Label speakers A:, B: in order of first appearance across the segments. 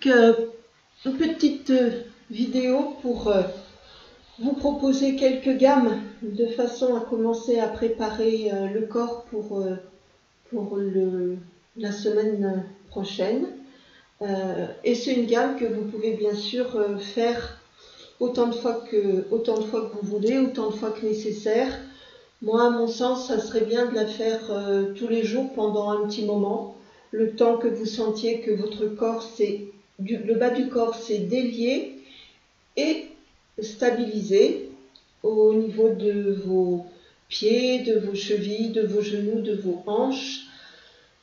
A: une petite vidéo pour vous proposer quelques gammes de façon à commencer à préparer le corps pour la semaine prochaine. Et c'est une gamme que vous pouvez bien sûr faire autant de fois que vous voulez, autant de fois que nécessaire. Moi, à mon sens, ça serait bien de la faire tous les jours pendant un petit moment, le temps que vous sentiez que votre corps, le bas du corps s'est délié et stabilisé au niveau de vos pieds, de vos chevilles, de vos genoux, de vos hanches.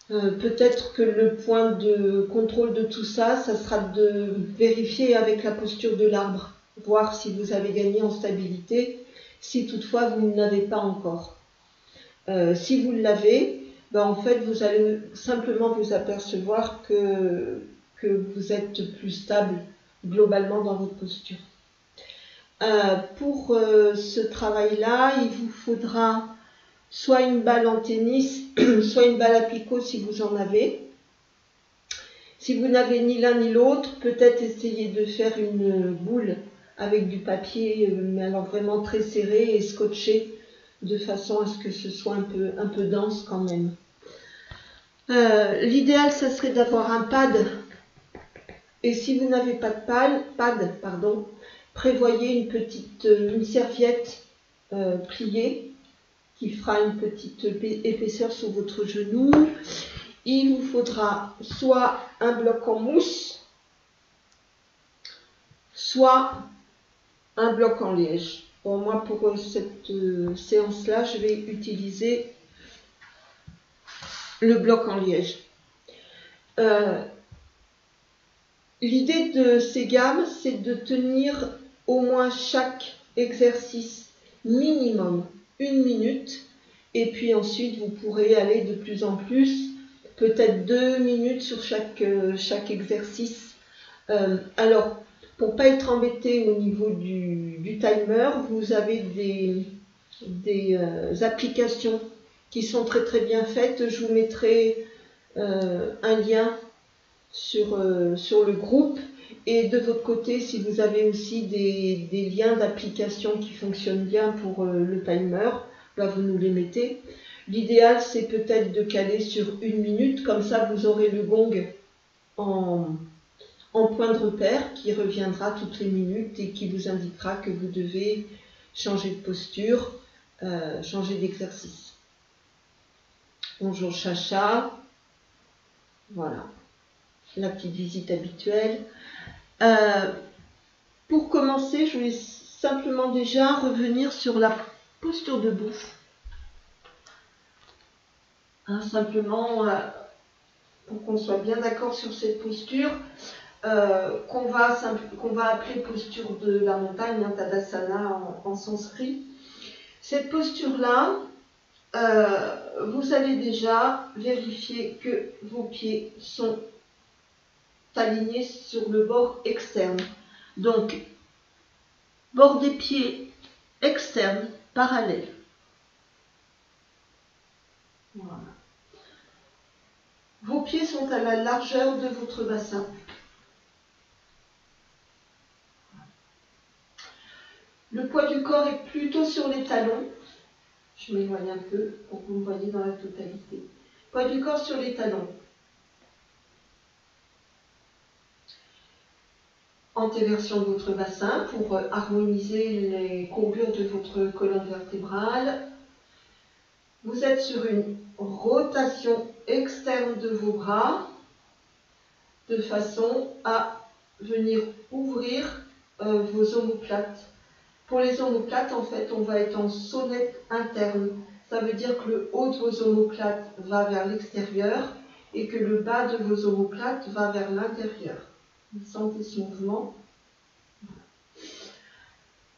A: Peut-être que le point de contrôle de tout ça, ça sera de vérifier avec la posture de l'arbre, voir si vous avez gagné en stabilité, si toutefois vous ne l'avez pas encore. Si vous l'avez, en fait vous allez simplement vous apercevoir que vous êtes plus stable globalement dans votre posture. Pour ce travail-là, il vous faudra soit une balle en tennis, soit une balle à picot si vous en avez. Si vous n'avez ni l'un ni l'autre, peut-être essayer de faire une boule avec du papier, mais alors vraiment très serré et scotché, de façon à ce que ce soit un peu dense quand même. L'idéal, ça serait d'avoir un pad. Et si vous n'avez pas de pad, prévoyez une serviette pliée qui fera une petite épaisseur sur votre genou. Il vous faudra soit un bloc en mousse, soit un bloc en liège. Bon, moi, pour cette séance-là, je vais utiliser le bloc en liège. L'idée de ces gammes, c'est de tenir au moins chaque exercice minimum 1 minute, et puis ensuite vous pourrez aller de plus en plus, peut-être 2 minutes sur chaque exercice. Alors, pour ne pas être embêté au niveau du timer, vous avez des applications qui sont très très bien faites. Je vous mettrai un lien sur le groupe, et de votre côté, si vous avez aussi des liens d'applications qui fonctionnent bien pour le timer, là vous nous les mettez. L'idéal, c'est peut-être de caler sur 1 minute, comme ça vous aurez le gong en point de repère qui reviendra toutes les minutes et qui vous indiquera que vous devez changer de posture, changer d'exercice. Bonjour Chacha, voilà, la petite visite habituelle. Pour commencer, je vais simplement déjà revenir sur la posture debout. Simplement pour qu'on soit bien d'accord sur cette posture, qu'on va appeler posture de la montagne, Tadasana en sanskrit. Cette posture-là, vous allez déjà vérifier que vos pieds sont alignés sur le bord externe. Donc, bord des pieds externes, parallèles. Voilà. Vos pieds sont à la largeur de votre bassin. Le poids du corps est plutôt sur les talons. Je m'éloigne un peu pour que vous me voyez dans la totalité. Poids du corps sur les talons. Antéversion de votre bassin pour harmoniser les courbures de votre colonne vertébrale. Vous êtes sur une rotation externe de vos bras de façon à venir ouvrir vos omoplates. Pour les omoplates, en fait, on va être en sonnette interne. Ça veut dire que le haut de vos omoplates va vers l'extérieur et que le bas de vos omoplates va vers l'intérieur. Vous sentez ce mouvement.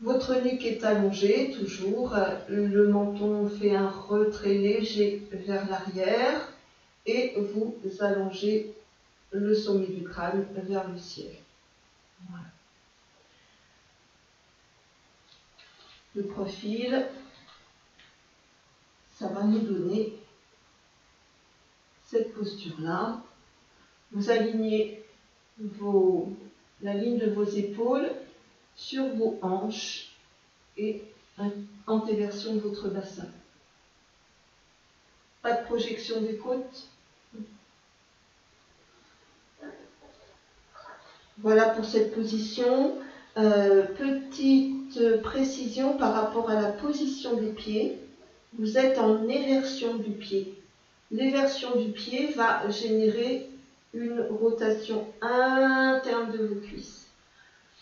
A: Votre nuque est allongée, toujours. Le menton fait un retrait léger vers l'arrière et vous allongez le sommet du crâne vers le ciel. Voilà. Le profil, ça va nous donner cette posture-là. Vous alignez la ligne de vos épaules sur vos hanches et antéversion de votre bassin. Pas de projection des côtes. Voilà pour cette position. Petite précision par rapport à la position des pieds. Vous êtes en éversion du pied. L'éversion du pied va générer une rotation interne de vos cuisses.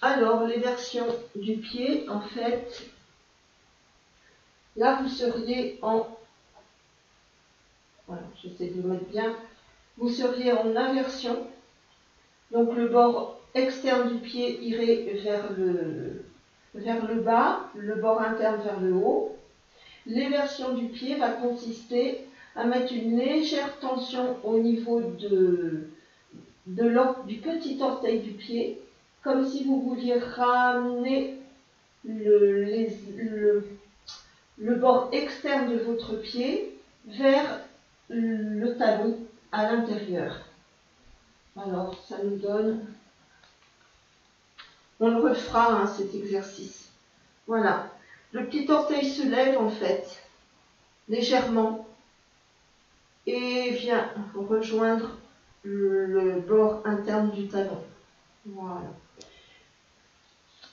A: Alors, l'éversion du pied, en fait, là, vous seriez en... Voilà, j'essaie de le mettre bien. Vous seriez en inversion. Donc, le bord externe du pied irait vers le bas, le bord interne vers le haut. L'éversion du pied va consister à mettre une légère tension au niveau du petit orteil du pied, comme si vous vouliez ramener le bord externe de votre pied vers le talon à l'intérieur. Alors, ça nous donne... On le refera, cet exercice. Voilà. Le petit orteil se lève, en fait, légèrement, et vient rejoindre le bord interne du talon. Voilà.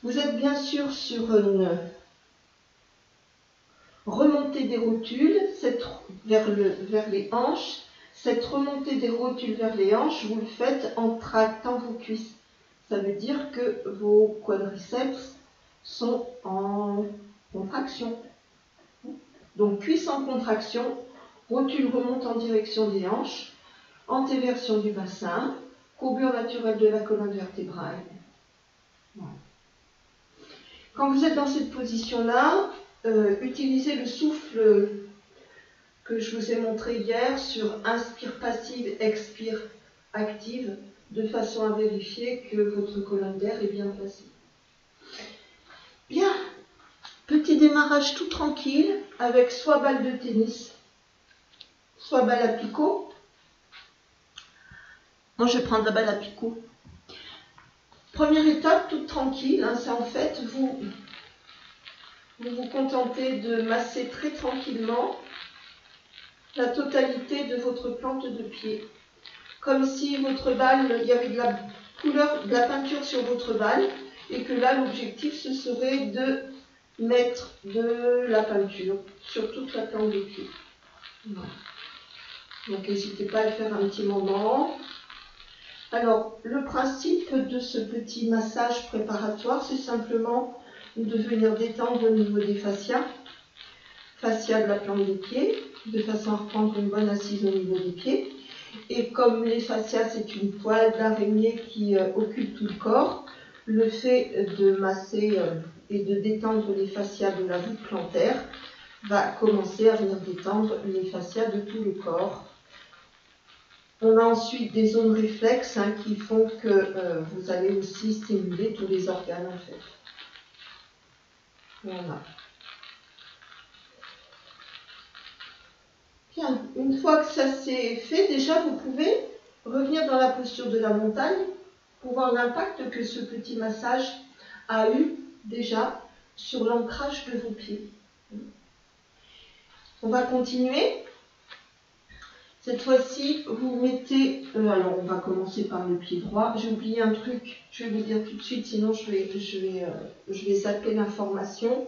A: Vous êtes bien sûr sur une remontée des rotules vers les hanches. Cette remontée des rotules vers les hanches, vous le faites en tractant vos cuisses. Ça veut dire que vos quadriceps sont en contraction. Donc cuisses en contraction, rotules remontent en direction des hanches, antéversion du bassin, courbure naturelle de la colonne vertébrale. Voilà. Quand vous êtes dans cette position-là, utilisez le souffle que je vous ai montré hier sur inspire passive, expire active, de façon à vérifier que votre colonne d'air est bien placée. Bien, petit démarrage tout tranquille avec soit balle de tennis, soit balle à picot. Moi, je vais prendre la balle à picot. Première étape, toute tranquille, c'est en fait, vous vous contentez de masser très tranquillement la totalité de votre plante de pied. Comme si votre balle, il y avait de la couleur, de la peinture sur votre balle, et que là, l'objectif, ce serait de mettre de la peinture sur toute la plante de pied. Voilà. Donc, n'hésitez pas à le faire un petit moment. Alors, le principe de ce petit massage préparatoire, c'est simplement de venir détendre au niveau des fascias de la plante des pieds, de façon à reprendre une bonne assise au niveau des pieds. Et comme les fascias, c'est une toile d'araignée qui occupe tout le corps, le fait de masser et de détendre les fascias de la voûte plantaire va commencer à venir détendre les fascias de tout le corps. On a ensuite des zones réflexes qui font que vous allez aussi stimuler tous les organes en fait. Voilà. Bien, une fois que ça s'est fait, déjà vous pouvez revenir dans la posture de la montagne pour voir l'impact que ce petit massage a eu déjà sur l'ancrage de vos pieds. On va continuer. Cette fois-ci, vous mettez... alors, on va commencer par le pied droit. J'ai oublié un truc, je vais vous dire tout de suite, sinon je vais zapper l'information.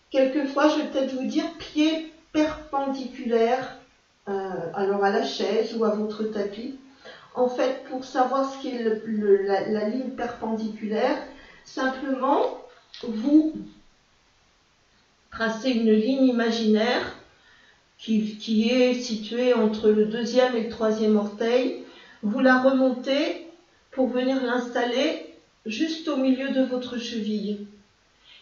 A: Quelquefois, je vais peut-être vous dire pied perpendiculaire, alors à la chaise ou à votre tapis. En fait, pour savoir ce qu'est la ligne perpendiculaire, simplement, vous tracez une ligne imaginaire qui est située entre le deuxième et le troisième orteil. Vous la remontez pour venir l'installer juste au milieu de votre cheville.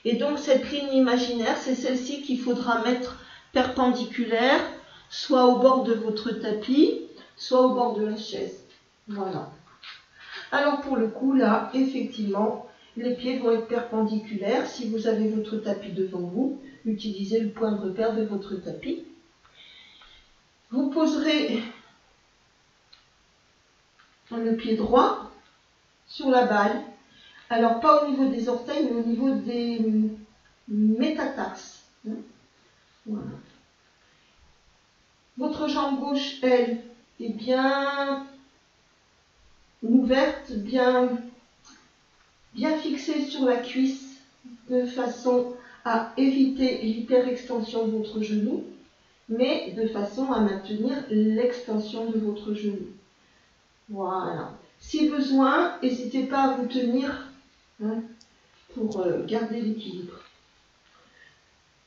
A: Et donc cette ligne imaginaire, c'est celle-ci qu'il faudra mettre perpendiculaire, soit au bord de votre tapis, soit au bord de la chaise. Voilà. Alors pour le coup, là, effectivement, les pieds vont être perpendiculaires. Si vous avez votre tapis devant vous, utilisez le point de repère de votre tapis. Vous poserez le pied droit sur la balle. Alors pas au niveau des orteils, mais au niveau des métatarses. Voilà. Votre jambe gauche, elle, est bien ouverte, bien fixée sur la cuisse, de façon à éviter l'hyperextension de votre genou, mais de façon à maintenir l'extension de votre genou. Voilà. Si besoin, n'hésitez pas à vous tenir pour garder l'équilibre.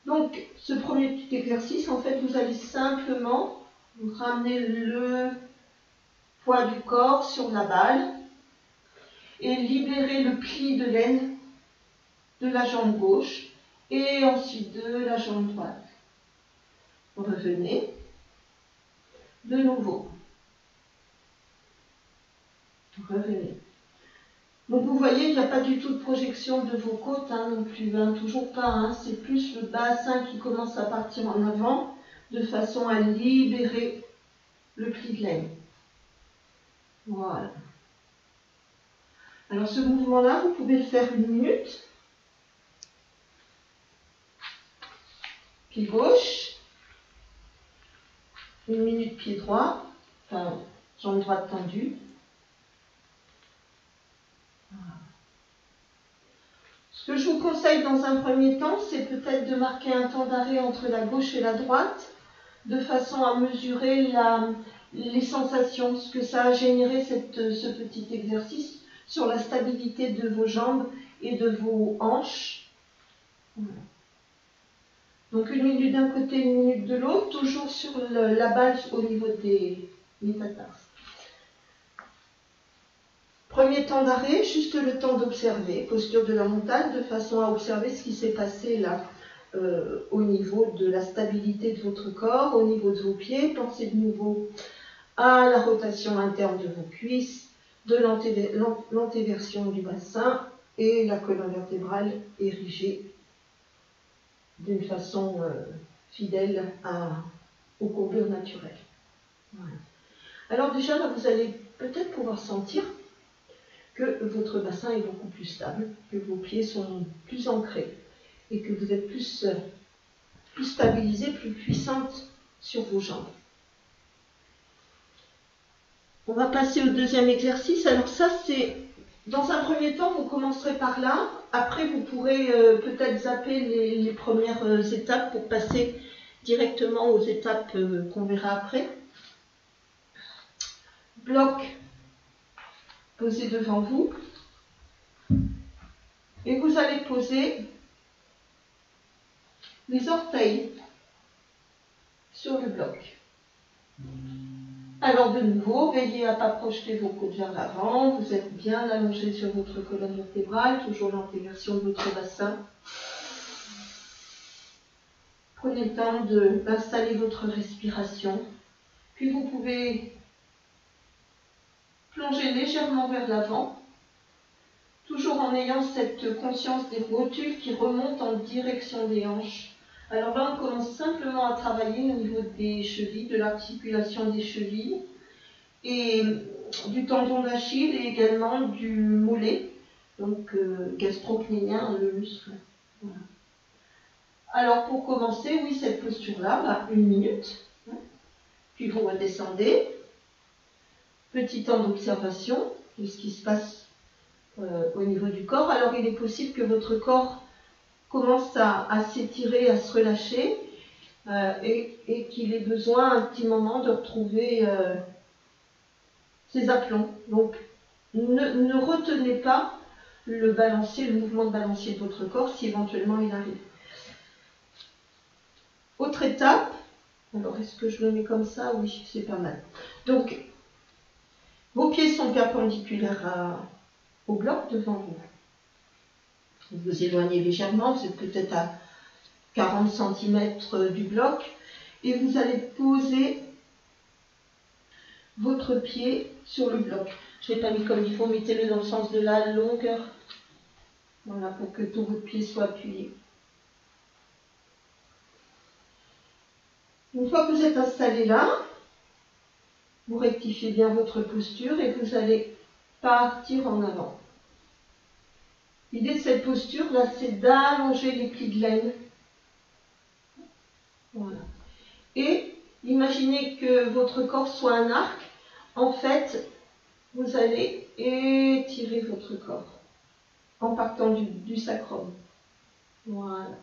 A: Donc, ce premier petit exercice, en fait, vous allez simplement vous ramener le poids du corps sur la balle et libérer le pli de laine de la jambe gauche et ensuite de la jambe droite. Revenez de nouveau. Revenez. Donc vous voyez, il n'y a pas du tout de projection de vos côtes non plus, toujours pas. C'est plus le bassin qui commence à partir en avant de façon à libérer le pli de laine. Voilà. Alors ce mouvement-là, vous pouvez le faire 1 minute. Pied gauche. 1 minute pied droit. Enfin, jambe droite tendue. Voilà. Ce que je vous conseille dans un premier temps, c'est peut-être de marquer un temps d'arrêt entre la gauche et la droite, de façon à mesurer les sensations, ce que ça a généré ce petit exercice sur la stabilité de vos jambes et de vos hanches. Voilà. Donc 1 minute d'un côté, 1 minute de l'autre, toujours sur la balle au niveau des métatarses. Premier temps d'arrêt, juste le temps d'observer, posture de la montagne, de façon à observer ce qui s'est passé là au niveau de la stabilité de votre corps, au niveau de vos pieds. Pensez de nouveau à la rotation interne de vos cuisses, de l'antéversion du bassin et la colonne vertébrale érigée d'une façon fidèle aux courbures naturelles. Voilà. Alors déjà, là, vous allez peut-être pouvoir sentir que votre bassin est beaucoup plus stable, que vos pieds sont plus ancrés et que vous êtes plus stabilisée, plus puissante sur vos jambes. On va passer au deuxième exercice. Alors ça, c'est, dans un premier temps, vous commencerez par là. Après, vous pourrez peut-être zapper les premières étapes pour passer directement aux étapes qu'on verra après. Bloc posé devant vous. Et vous allez poser les orteils sur le bloc. Alors de nouveau, veillez à ne pas projeter vos côtes vers l'avant. Vous êtes bien allongé sur votre colonne vertébrale, toujours l'antéversion de votre bassin. Prenez le temps d'installer votre respiration. Puis vous pouvez plonger légèrement vers l'avant, toujours en ayant cette conscience des rotules qui remontent en direction des hanches. Alors là, on commence simplement à travailler au niveau des chevilles, de l'articulation des chevilles et du tendon d'Achille et également du mollet, donc gastrocnémien, le muscle. Voilà. Alors pour commencer, oui, cette posture-là, 1 minute, puis vous redescendez, petit temps d'observation de ce qui se passe au niveau du corps. Alors il est possible que votre corps commence à s'étirer, à se relâcher et qu'il ait besoin un petit moment de retrouver ses aplombs. Donc ne retenez pas le mouvement de balancier de votre corps si éventuellement il arrive. Autre étape, alors est-ce que je le mets comme ça? Oui, c'est pas mal. Donc vos pieds sont perpendiculaires au bloc devant vous. Vous vous éloignez légèrement, vous êtes peut-être à 40 cm du bloc et vous allez poser votre pied sur le bloc. Je ne l'ai pas mis comme il faut, mettez-le dans le sens de la longueur. Voilà, pour que tout votre pied soit appuyé. Une fois que vous êtes installé là, Vous rectifiez bien votre posture et vous allez partir en avant. L'idée de cette posture, là, c'est d'allonger les plis de laine. Voilà. Et imaginez que votre corps soit un arc. En fait, vous allez étirer votre corps en partant du sacrum. Voilà.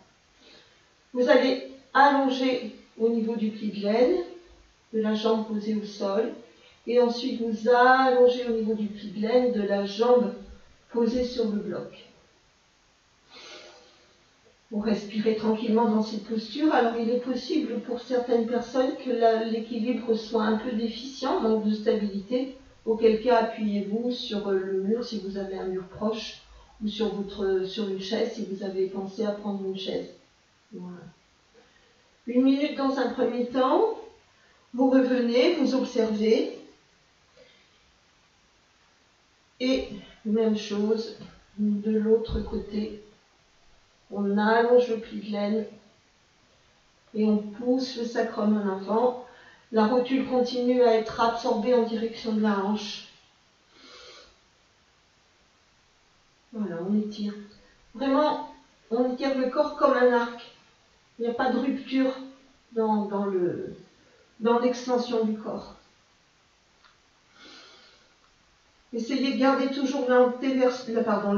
A: Vous allez allonger au niveau du pli de laine, de la jambe posée au sol, et ensuite vous allongez au niveau du pli de laine, de la jambe posée sur le bloc. Vous respirez tranquillement dans cette posture. Alors il est possible pour certaines personnes que l'équilibre soit un peu déficient, manque de stabilité, auquel cas appuyez-vous sur le mur si vous avez un mur proche, ou sur une chaise si vous avez pensé à prendre une chaise. Voilà. 1 minute dans un premier temps, vous revenez, vous observez, et même chose de l'autre côté. On allonge le pli de laine et on pousse le sacrum en avant. La rotule continue à être absorbée en direction de la hanche. Voilà, on étire. Vraiment, on étire le corps comme un arc. Il n'y a pas de rupture dans l'extension du corps. Essayez de garder toujours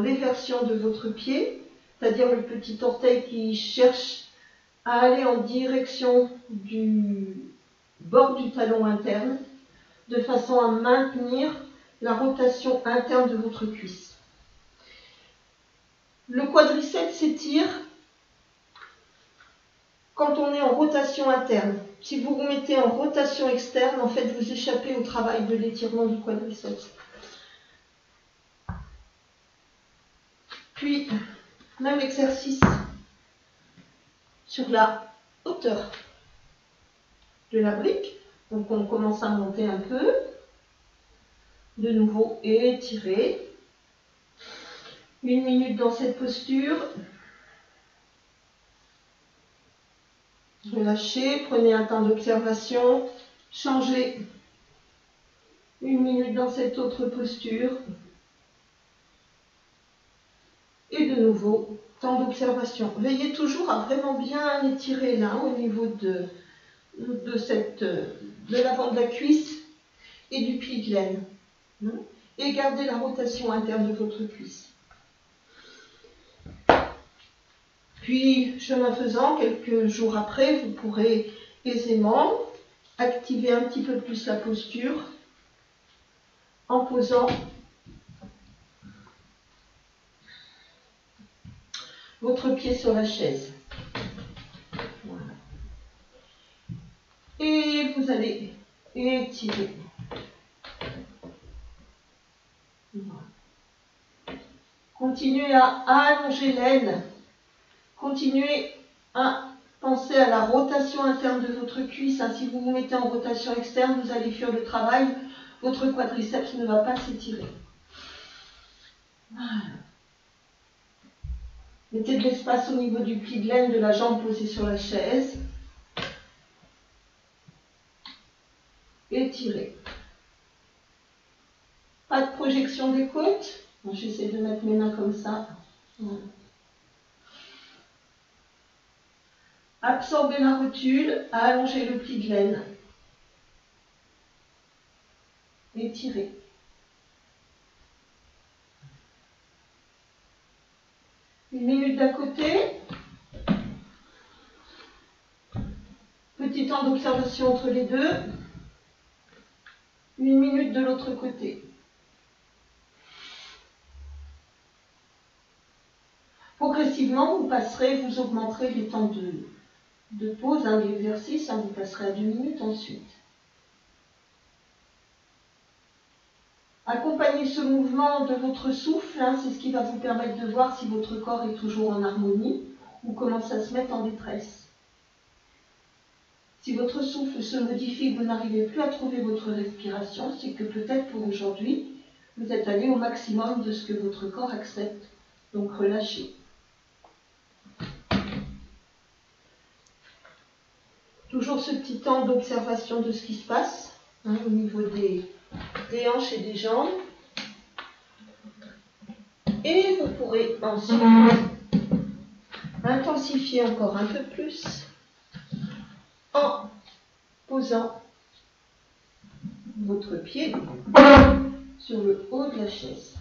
A: l'éversion de votre pied, c'est-à-dire le petit orteil qui cherche à aller en direction du bord du talon interne, de façon à maintenir la rotation interne de votre cuisse. Le quadriceps s'étire quand on est en rotation interne. Si vous vous mettez en rotation externe, en fait, vous échappez au travail de l'étirement du quadriceps. Puis, même exercice sur la hauteur de la brique. Donc, on commence à monter un peu. De nouveau, étirer. 1 minute dans cette posture. Relâchez, prenez un temps d'observation. Changez. 1 minute dans cette autre posture. Et de nouveau, temps d'observation. Veillez toujours à vraiment bien étirer là, au niveau de l'avant de la cuisse et du pli de laine. Et gardez la rotation interne de votre cuisse. Puis, chemin faisant, quelques jours après, vous pourrez aisément activer un petit peu plus la posture en posant votre pied sur la chaise. Voilà. Et vous allez étirer. Voilà. Continuez à allonger l'aine. Continuez à penser à la rotation interne de votre cuisse. Si vous vous mettez en rotation externe, vous allez fuir le travail. Votre quadriceps ne va pas s'étirer. Voilà. Mettez de l'espace au niveau du pli de laine de la jambe posée sur la chaise. Étirez. Pas de projection des côtes. J'essaie de mettre mes mains comme ça. Voilà. Absorbez la rotule, allongez le pli de laine. Étirez. Une minute d'un côté. Petit temps d'observation entre les deux. 1 minute de l'autre côté. Progressivement, vous augmenterez les temps de pause, d'exercice, vous passerez à 2 minutes ensuite. Accompagnez ce mouvement de votre souffle, c'est ce qui va vous permettre de voir si votre corps est toujours en harmonie ou commence à se mettre en détresse. Si votre souffle se modifie, que vous n'arrivez plus à trouver votre respiration, c'est que peut-être pour aujourd'hui, vous êtes allé au maximum de ce que votre corps accepte. Donc relâchez. Toujours ce petit temps d'observation de ce qui se passe. hein, au niveau des hanches et des jambes. Et vous pourrez ensuite intensifier encore un peu plus en posant votre pied sur le haut de la chaise.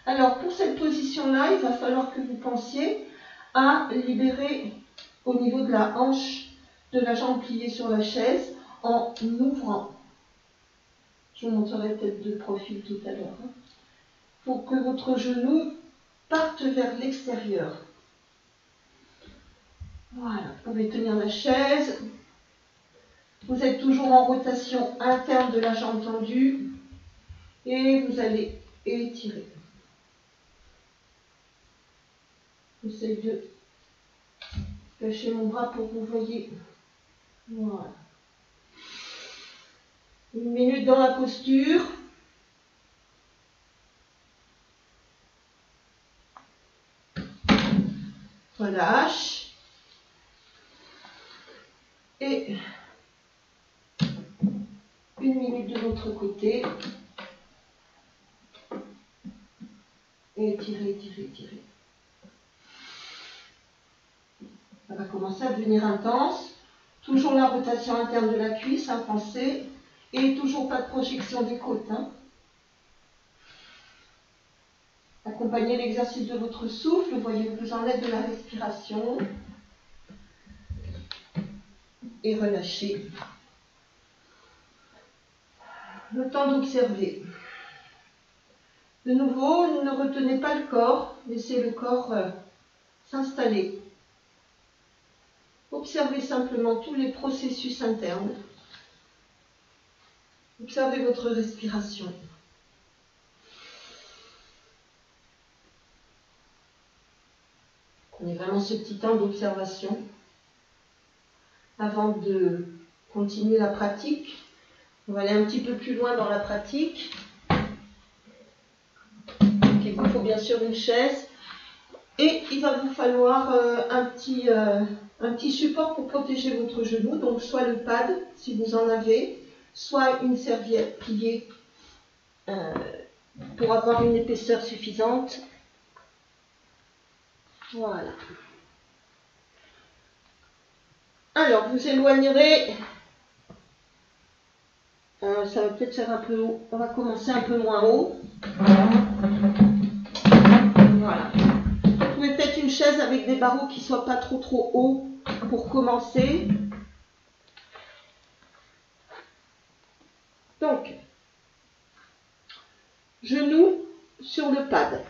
A: Alors pour cette position-là, il va falloir que vous pensiez à libérer au niveau de la hanche de la jambe pliée sur la chaise en ouvrant. Je vous montrerai peut-être de profil tout à l'heure. Pour que votre genou parte vers l'extérieur. Voilà, vous pouvez tenir la chaise. Vous êtes toujours en rotation interne de la jambe tendue et vous allez étirer. J'essaie de cacher mon bras pour que vous voyez. Voilà. 1 minute dans la posture. Relâche. Et 1 minute de l'autre côté. Et étirer, étirer, étirer. Ça va commencer à devenir intense. Toujours la rotation interne de la cuisse, hein, pensez. Et toujours pas de projection des côtes. Hein. Accompagnez l'exercice de votre souffle. Voyez où vous en êtes de la respiration. Et relâchez. Le temps d'observer. De nouveau, ne retenez pas le corps. Laissez le corps s'installer. Observez simplement tous les processus internes. Observez votre respiration. Prenez vraiment ce petit temps d'observation avant de continuer la pratique. On va aller un petit peu plus loin dans la pratique. Il vous faut bien sûr une chaise et il va vous falloir un petit support pour protéger votre genou, donc soit le pad si vous en avez, soit une serviette pliée pour avoir une épaisseur suffisante. Voilà. Alors, vous éloignerez, ça va peut-être faire un peu haut, on va commencer un peu moins haut. Voilà. Vous pouvez peut-être une chaise avec des barreaux qui ne soient pas trop hauts pour commencer. Donc, genoux sur le pad.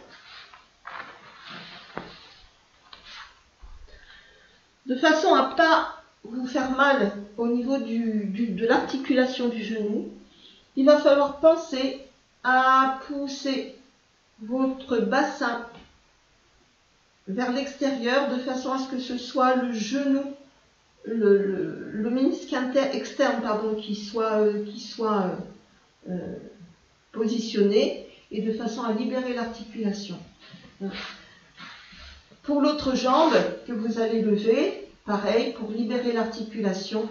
A: De façon à ne pas vous faire mal au niveau de l'articulation du genou, il va falloir penser à pousser votre bassin vers l'extérieur de façon à ce que ce soit le genou, le ménisque externe qui soit positionné et de façon à libérer l'articulation. Pour l'autre jambe que vous allez lever, pareil, pour libérer l'articulation,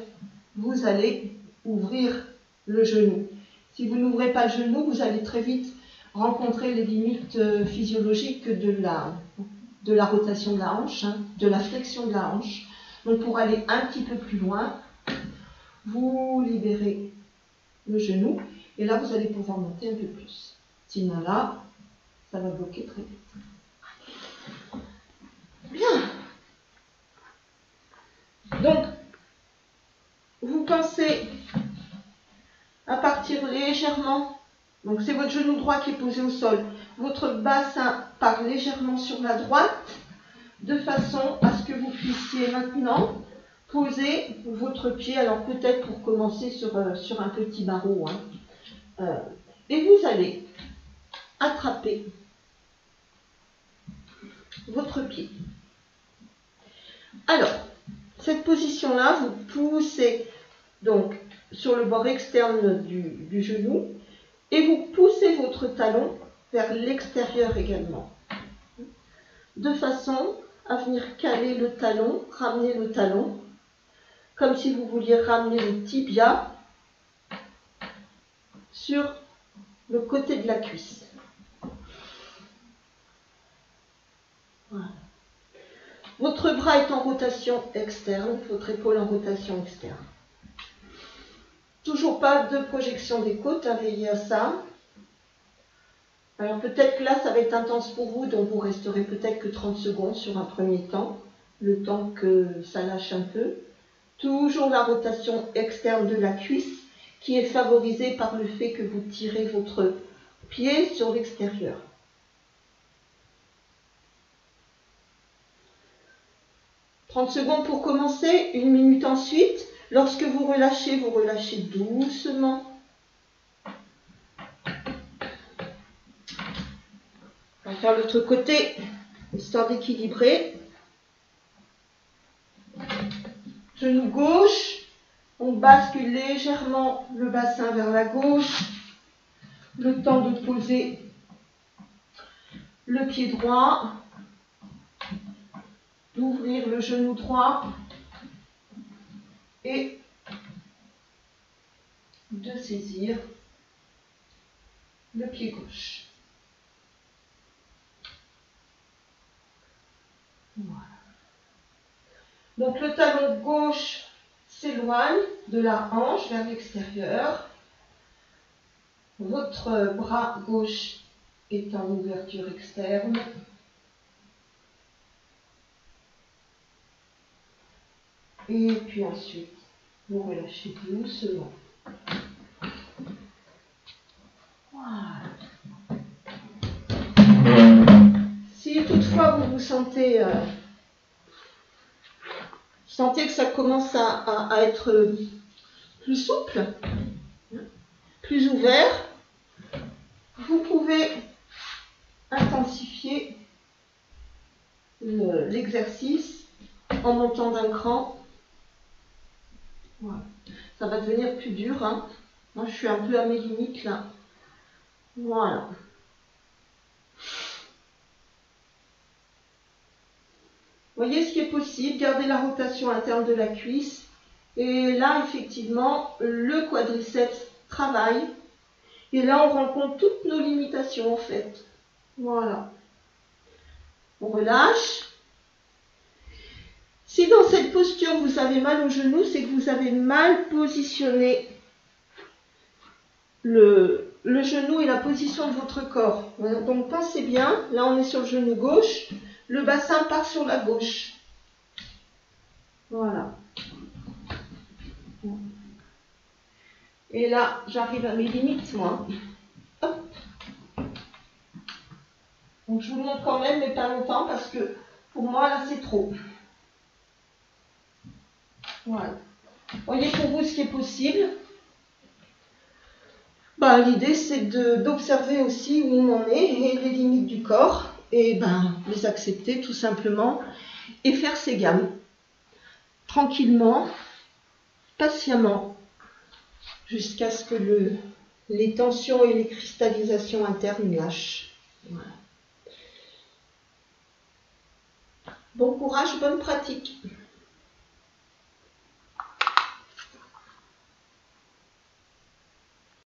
A: vous allez ouvrir le genou. Si vous n'ouvrez pas le genou, vous allez très vite rencontrer les limites physiologiques de la rotation de la hanche, hein, de la flexion de la hanche. Donc pour aller un petit peu plus loin, vous libérez le genou et là vous allez pouvoir monter un peu plus. Sinon là, ça va bloquer très vite. Bien. Donc, vous pensez à partir légèrement, donc c'est votre genou droit qui est posé au sol, votre bassin part légèrement sur la droite, de façon à ce que vous puissiez maintenant poser votre pied, alors peut-être pour commencer sur un petit barreau, hein, et vous allez attraper votre pied. Alors, cette position-là, vous poussez donc sur le bord externe du genou et vous poussez votre talon vers l'extérieur également, de façon à venir caler le talon, ramener le talon, comme si vous vouliez ramener le tibia sur le côté de la cuisse. Voilà. Votre bras est en rotation externe, votre épaule en rotation externe. Toujours pas de projection des côtes, veillez à ça. Alors peut-être que là, ça va être intense pour vous, donc vous resterez peut-être que 30 secondes sur un premier temps, le temps que ça lâche un peu. Toujours la rotation externe de la cuisse qui est favorisée par le fait que vous tirez votre pied sur l'extérieur. « 30 secondes pour commencer, 1 minute ensuite. Lorsque vous relâchez doucement. On va faire l'autre côté, histoire d'équilibrer. Genou gauche, on bascule légèrement le bassin vers la gauche. Le temps de poser le pied droit, d'ouvrir le genou droit et de saisir le pied gauche. Voilà. Donc le talon gauche s'éloigne de la hanche vers l'extérieur. Votre bras gauche est en ouverture externe. Et puis ensuite, vous relâchez doucement. Voilà. Si toutefois vous sentez que ça commence à être plus souple, plus ouvert, vous pouvez intensifier l'exercice en montant d'un cran. Voilà. Ça va devenir plus dur. Hein. Moi, je suis un peu à mes limites là. Voilà. Voyez ce qui est possible, gardez la rotation interne de la cuisse. Et là, effectivement, le quadriceps travaille. Et là, on rencontre toutes nos limitations, en fait. Voilà. On relâche. Si dans cette posture, vous avez mal au genou, c'est que vous avez mal positionné le genou et la position de votre corps. Donc, pensez bien. Là, on est sur le genou gauche. Le bassin part sur la gauche. Voilà. Et là, j'arrive à mes limites, moi. Hop. Donc, je vous montre quand même, mais pas longtemps, parce que pour moi, là, c'est trop. Voilà. Voyez pour vous ce qui est possible. Bah, l'idée, c'est d'observer aussi où on en est et les limites du corps. Et les accepter tout simplement. Et faire ces gammes. Tranquillement, patiemment, jusqu'à ce que les tensions et les cristallisations internes lâchent. Voilà. Bon courage, bonne pratique.